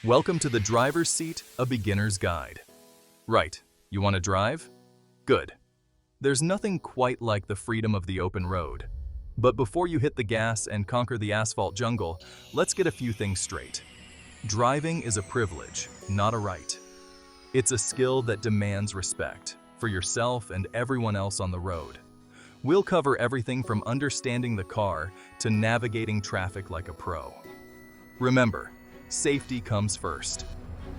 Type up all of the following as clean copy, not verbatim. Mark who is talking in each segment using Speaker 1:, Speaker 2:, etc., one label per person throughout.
Speaker 1: Welcome to the driver's seat, a beginner's guide. Right, you want to drive? Good. There's nothing quite like the freedom of the open road. But before you hit the gas and conquer the asphalt jungle, let's get a few things straight. Driving is a privilege, not a right. It's a skill that demands respect for yourself and everyone else on the road. We'll cover everything from understanding the car to navigating traffic like a pro. Remember, safety comes first,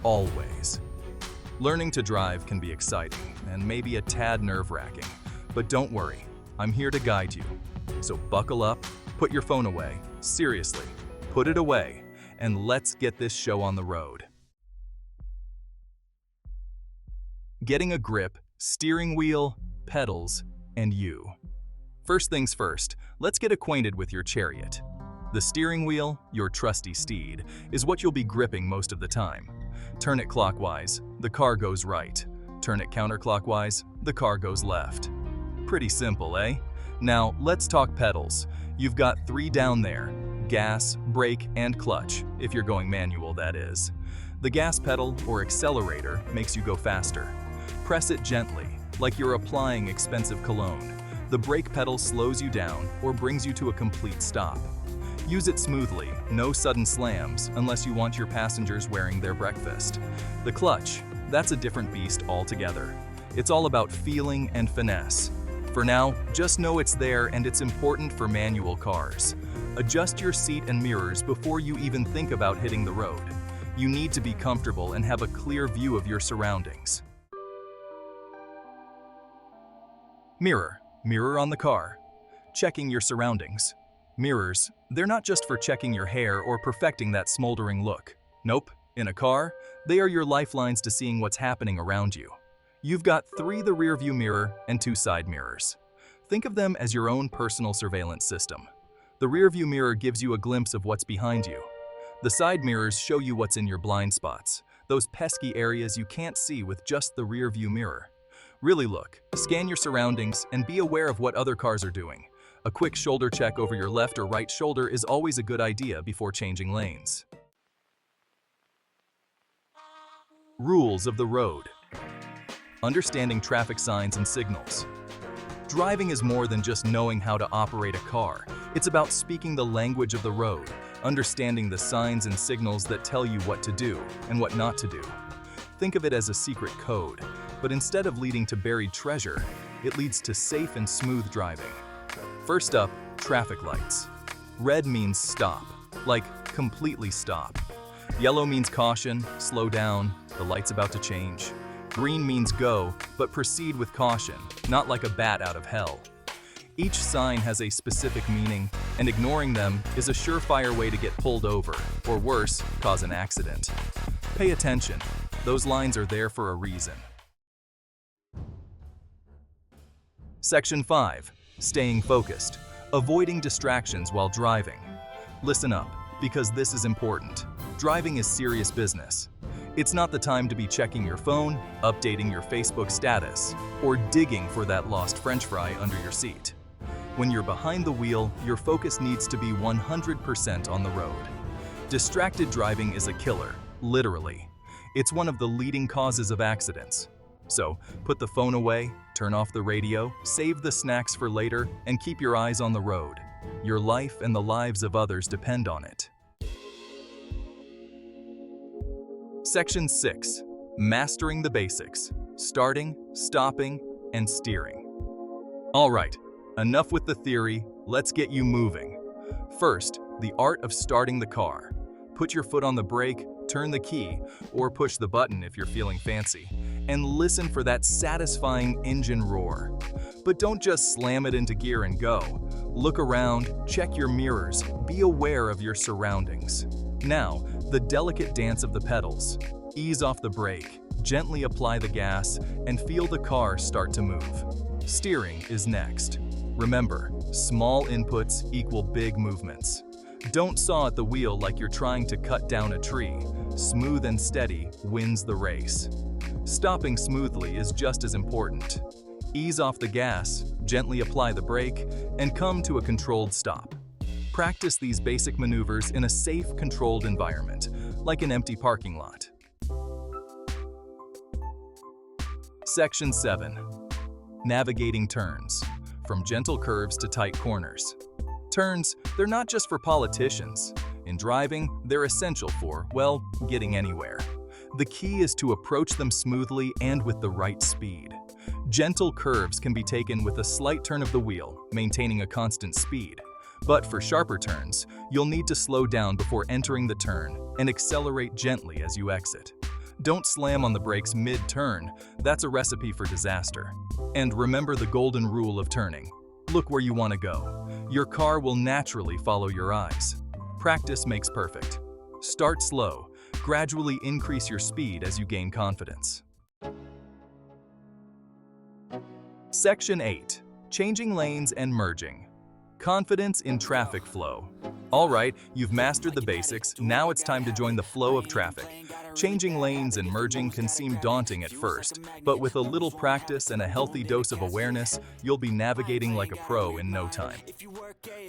Speaker 1: always. Learning to drive can be exciting and maybe a tad nerve-wracking, but don't worry, I'm here to guide you. So buckle up, put your phone away, seriously, put it away, and let's get this show on the road. Getting a grip, steering wheel, pedals, and you. First things first, let's get acquainted with your chariot. The steering wheel, your trusty steed, is what you'll be gripping most of the time. Turn it clockwise, the car goes right. Turn it counterclockwise, the car goes left. Pretty simple, eh? Now, let's talk pedals. You've got 3 down there: gas, brake, and clutch, if you're going manual, that is. The gas pedal, or accelerator, makes you go faster. Press it gently, like you're applying expensive cologne. The brake pedal slows you down or brings you to a complete stop. Use it smoothly, no sudden slams, unless you want your passengers wearing their breakfast. The clutch, that's a different beast altogether. It's all about feeling and finesse. For now, just know it's there and it's important for manual cars. Adjust your seat and mirrors before you even think about hitting the road. You need to be comfortable and have a clear view of your surroundings. Mirror on the car. Checking your surroundings. Mirrors, they're not just for checking your hair or perfecting that smoldering look. Nope, in a car, they are your lifelines to seeing what's happening around you. You've got 3 the rear view mirror and 2 side mirrors. Think of them as your own personal surveillance system. The rear view mirror gives you a glimpse of what's behind you. The side mirrors show you what's in your blind spots, those pesky areas you can't see with just the rear view mirror. Really look, scan your surroundings, and be aware of what other cars are doing. A quick shoulder check over your left or right shoulder is always a good idea before changing lanes. Rules of the road. Understanding traffic signs and signals. Driving is more than just knowing how to operate a car. It's about speaking the language of the road, understanding the signs and signals that tell you what to do and what not to do. Think of it as a secret code, but instead of leading to buried treasure, it leads to safe and smooth driving. First up, traffic lights. Red means stop, like completely stop. Yellow means caution, slow down, the light's about to change. Green means go, but proceed with caution, not like a bat out of hell. Each sign has a specific meaning, and ignoring them is a surefire way to get pulled over, or worse, cause an accident. Pay attention, those lines are there for a reason. Section 5. Staying focused. Avoiding distractions while driving. Listen up, because this is important. Driving is serious business. It's not the time to be checking your phone, updating your Facebook status, or digging for that lost French fry under your seat. When you're behind the wheel, your focus needs to be 100% on the road. Distracted driving is a killer, literally. It's one of the leading causes of accidents. So, put the phone away, turn off the radio, save the snacks for later, and keep your eyes on the road. Your life and the lives of others depend on it. Section 6. Mastering the basics. Starting, stopping, and steering. All right, enough with the theory, let's get you moving. First, the art of starting the car. Put your foot on the brake, turn the key, or push the button if you're feeling fancy, and listen for that satisfying engine roar. But don't just slam it into gear and go. Look around, check your mirrors, be aware of your surroundings. Now, the delicate dance of the pedals. Ease off the brake, gently apply the gas, and feel the car start to move. Steering is next. Remember, small inputs equal big movements. Don't saw at the wheel like you're trying to cut down a tree. Smooth and steady wins the race. Stopping smoothly is just as important. Ease off the gas, gently apply the brake, and come to a controlled stop. Practice these basic maneuvers in a safe, controlled environment, like an empty parking lot. Section 7. Navigating turns, from gentle curves to tight corners. Turns, they're not just for politicians. In driving, they're essential for, well, getting anywhere. The key is to approach them smoothly and with the right speed. Gentle curves can be taken with a slight turn of the wheel, maintaining a constant speed. But for sharper turns, you'll need to slow down before entering the turn and accelerate gently as you exit. Don't slam on the brakes mid-turn, that's a recipe for disaster. And remember the golden rule of turning. Look where you want to go. Your car will naturally follow your eyes. Practice makes perfect. Start slow, gradually increase your speed as you gain confidence. Section 8. Changing lanes and merging. Confidence in traffic flow. All right, you've mastered the basics, now it's time to join the flow of traffic. Changing lanes and merging can seem daunting at first, but with a little practice and a healthy dose of awareness, you'll be navigating like a pro in no time.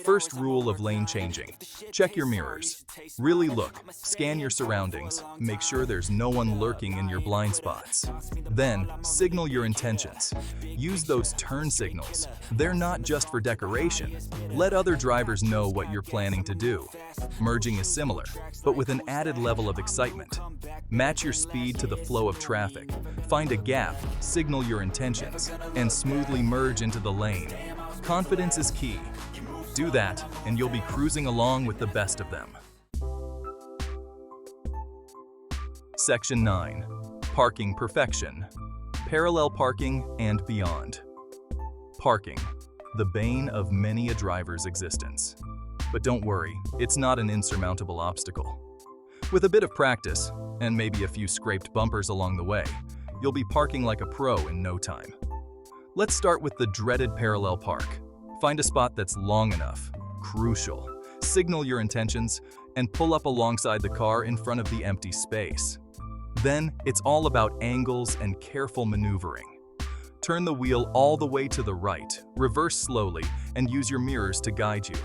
Speaker 1: First rule of lane changing. Check your mirrors. Really look, scan your surroundings, make sure there's no one lurking in your blind spots. Then, signal your intentions. Use those turn signals. They're not just for decoration. Let other drivers know what you're planning to do. Merging is similar, but with an added level of excitement. Match your speed to the flow of traffic. Find a gap, signal your intentions, and smoothly merge into the lane. Confidence is key. Do that, and you'll be cruising along with the best of them. Section 9. Parking perfection. Parallel parking and beyond. Parking, the bane of many a driver's existence. But don't worry, it's not an insurmountable obstacle. With a bit of practice, and maybe a few scraped bumpers along the way, you'll be parking like a pro in no time. Let's start with the dreaded parallel park. Find a spot that's long enough, crucial. Signal your intentions, and pull up alongside the car in front of the empty space. Then, it's all about angles and careful maneuvering. Turn the wheel all the way to the right, reverse slowly, and use your mirrors to guide you.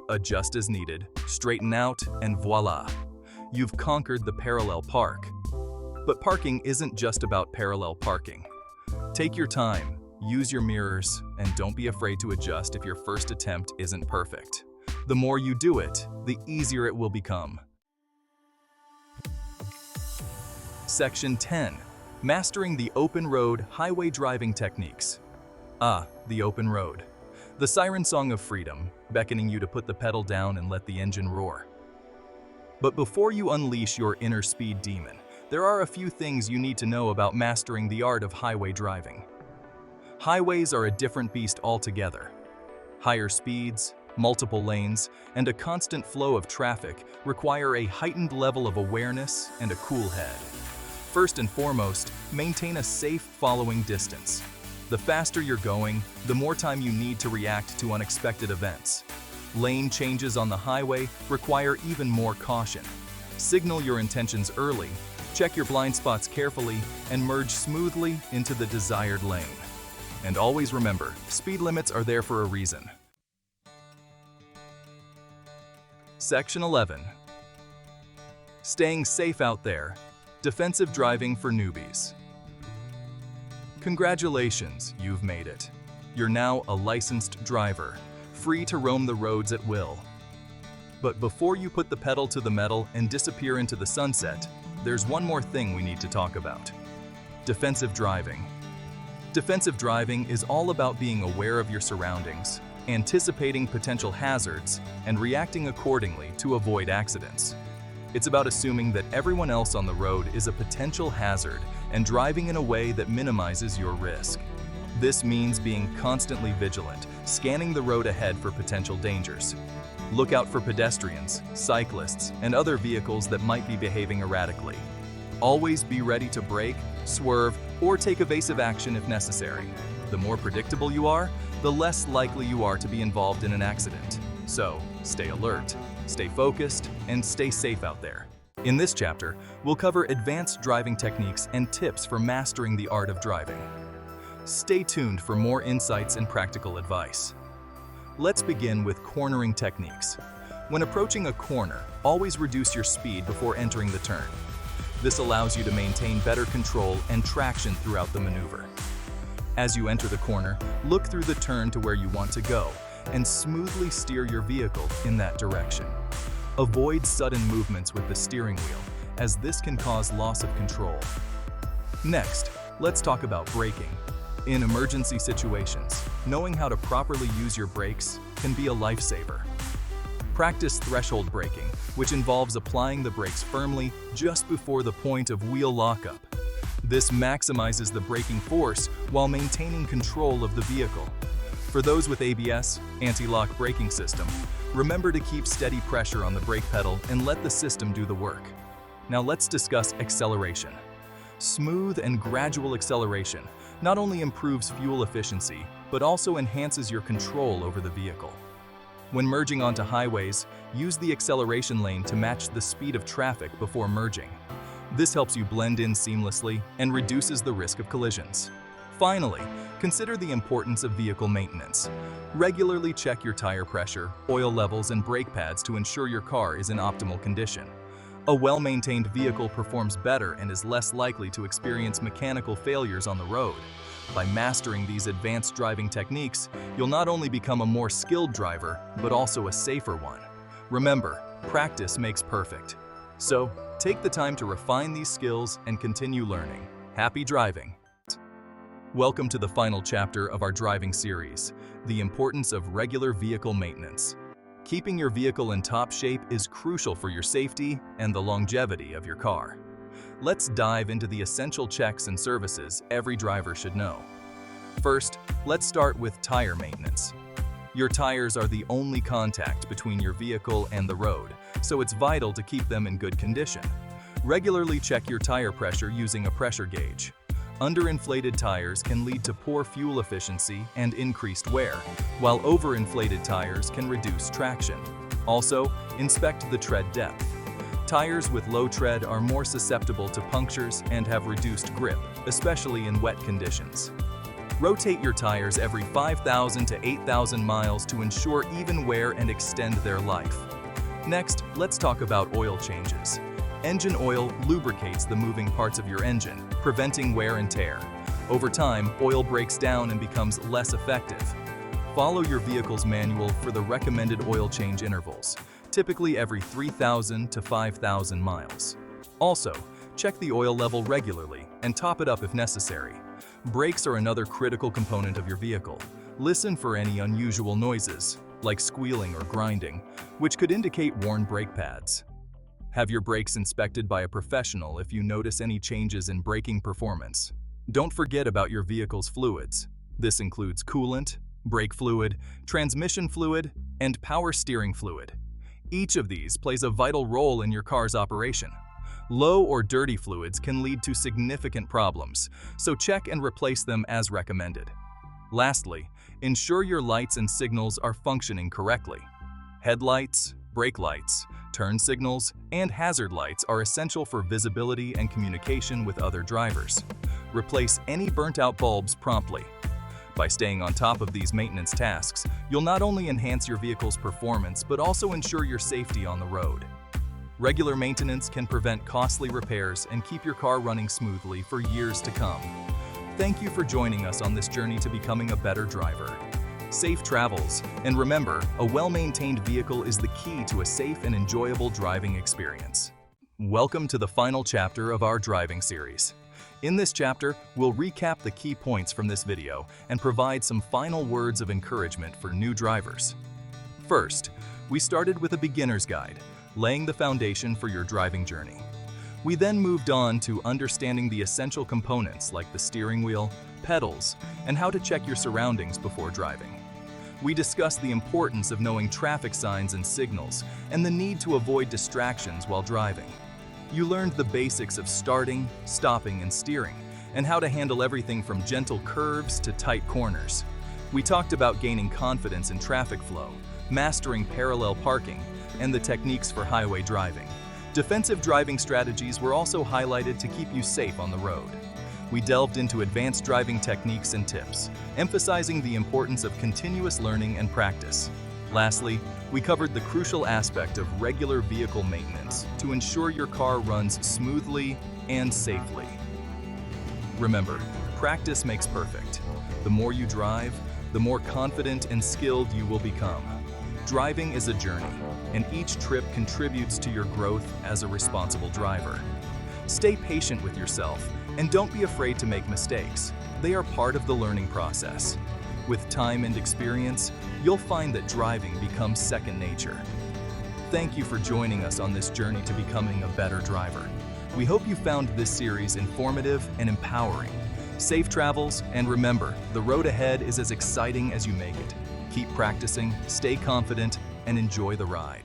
Speaker 1: Adjust as needed, straighten out, and voila! You've conquered the parallel park. But parking isn't just about parallel parking. Take your time, use your mirrors, and don't be afraid to adjust if your first attempt isn't perfect. The more you do it, the easier it will become. Section 10. Mastering the open road highway driving techniques. The open road. The siren song of freedom, beckoning you to put the pedal down and let the engine roar. But before you unleash your inner speed demon, there are a few things you need to know about mastering the art of highway driving. Highways are a different beast altogether. Higher speeds, multiple lanes, and a constant flow of traffic require a heightened level of awareness and a cool head. First and foremost, maintain a safe following distance. The faster you're going, the more time you need to react to unexpected events. Lane changes on the highway require even more caution. Signal your intentions early, check your blind spots carefully, and merge smoothly into the desired lane. And always remember, speed limits are there for a reason. Section 11. Staying safe out there. Defensive driving for newbies. Congratulations, you've made it. You're now a licensed driver, free to roam the roads at will. But before you put the pedal to the metal and disappear into the sunset, there's one more thing we need to talk about. Defensive driving. Defensive driving is all about being aware of your surroundings, anticipating potential hazards, and reacting accordingly to avoid accidents. It's about assuming that everyone else on the road is a potential hazard and driving in a way that minimizes your risk. This means being constantly vigilant, scanning the road ahead for potential dangers. Look out for pedestrians, cyclists, and other vehicles that might be behaving erratically. Always be ready to brake, swerve, or take evasive action if necessary. The more predictable you are, the less likely you are to be involved in an accident. So, stay alert, stay focused, and stay safe out there. In this chapter, we'll cover advanced driving techniques and tips for mastering the art of driving. Stay tuned for more insights and practical advice. Let's begin with cornering techniques. When approaching a corner, always reduce your speed before entering the turn. This allows you to maintain better control and traction throughout the maneuver. As you enter the corner, look through the turn to where you want to go and smoothly steer your vehicle in that direction. Avoid sudden movements with the steering wheel, as this can cause loss of control. Next, let's talk about braking. In emergency situations, knowing how to properly use your brakes can be a lifesaver. Practice threshold braking, which involves applying the brakes firmly just before the point of wheel lockup. This maximizes the braking force while maintaining control of the vehicle. For those with ABS, anti-lock braking system, remember to keep steady pressure on the brake pedal and let the system do the work. Now let's discuss acceleration. Smooth and gradual acceleration not only improves fuel efficiency, but also enhances your control over the vehicle. When merging onto highways, use the acceleration lane to match the speed of traffic before merging. This helps you blend in seamlessly and reduces the risk of collisions. Finally, consider the importance of vehicle maintenance. Regularly check your tire pressure, oil levels, and brake pads to ensure your car is in optimal condition. A well-maintained vehicle performs better and is less likely to experience mechanical failures on the road. By mastering these advanced driving techniques, you'll not only become a more skilled driver, but also a safer one. Remember, practice makes perfect. So, take the time to refine these skills and continue learning. Happy driving! Welcome to the final chapter of our driving series, the importance of regular vehicle maintenance. Keeping your vehicle in top shape is crucial for your safety and the longevity of your car. Let's dive into the essential checks and services every driver should know. First, let's start with tire maintenance. Your tires are the only contact between your vehicle and the road, so it's vital to keep them in good condition. Regularly check your tire pressure using a pressure gauge. Underinflated tires can lead to poor fuel efficiency and increased wear, while overinflated tires can reduce traction. Also, inspect the tread depth. Tires with low tread are more susceptible to punctures and have reduced grip, especially in wet conditions. Rotate your tires every 5,000 to 8,000 miles to ensure even wear and extend their life. Next, let's talk about oil changes. Engine oil lubricates the moving parts of your engine, preventing wear and tear. Over time, oil breaks down and becomes less effective. Follow your vehicle's manual for the recommended oil change intervals, typically every 3,000 to 5,000 miles. Also, check the oil level regularly and top it up if necessary. Brakes are another critical component of your vehicle. Listen for any unusual noises, like squealing or grinding, which could indicate worn brake pads. Have your brakes inspected by a professional if you notice any changes in braking performance. Don't forget about your vehicle's fluids. This includes coolant, brake fluid, transmission fluid, and power steering fluid. Each of these plays a vital role in your car's operation. Low or dirty fluids can lead to significant problems, so check and replace them as recommended. Lastly, ensure your lights and signals are functioning correctly. Headlights, brake lights, turn signals, and hazard lights are essential for visibility and communication with other drivers. Replace any burnt-out bulbs promptly. By staying on top of these maintenance tasks, you'll not only enhance your vehicle's performance but also ensure your safety on the road. Regular maintenance can prevent costly repairs and keep your car running smoothly for years to come. Thank you for joining us on this journey to becoming a better driver. Safe travels, and remember, a well-maintained vehicle is the key to a safe and enjoyable driving experience. Welcome to the final chapter of our driving series. In this chapter, we'll recap the key points from this video and provide some final words of encouragement for new drivers. First, we started with a beginner's guide, laying the foundation for your driving journey. We then moved on to understanding the essential components like the steering wheel, pedals, and how to check your surroundings before driving. We discussed the importance of knowing traffic signs and signals and the need to avoid distractions while driving. You learned the basics of starting, stopping, and steering, and how to handle everything from gentle curves to tight corners. We talked about gaining confidence in traffic flow, mastering parallel parking, and the techniques for highway driving. Defensive driving strategies were also highlighted to keep you safe on the road. We delved into advanced driving techniques and tips, emphasizing the importance of continuous learning and practice. Lastly, we covered the crucial aspect of regular vehicle maintenance to ensure your car runs smoothly and safely. Remember, practice makes perfect. The more you drive, the more confident and skilled you will become. Driving is a journey, and each trip contributes to your growth as a responsible driver. Stay patient with yourself, and don't be afraid to make mistakes. They are part of the learning process. With time and experience, you'll find that driving becomes second nature. Thank you for joining us on this journey to becoming a better driver. We hope you found this series informative and empowering. Safe travels, and remember, the road ahead is as exciting as you make it. Keep practicing, stay confident, and enjoy the ride.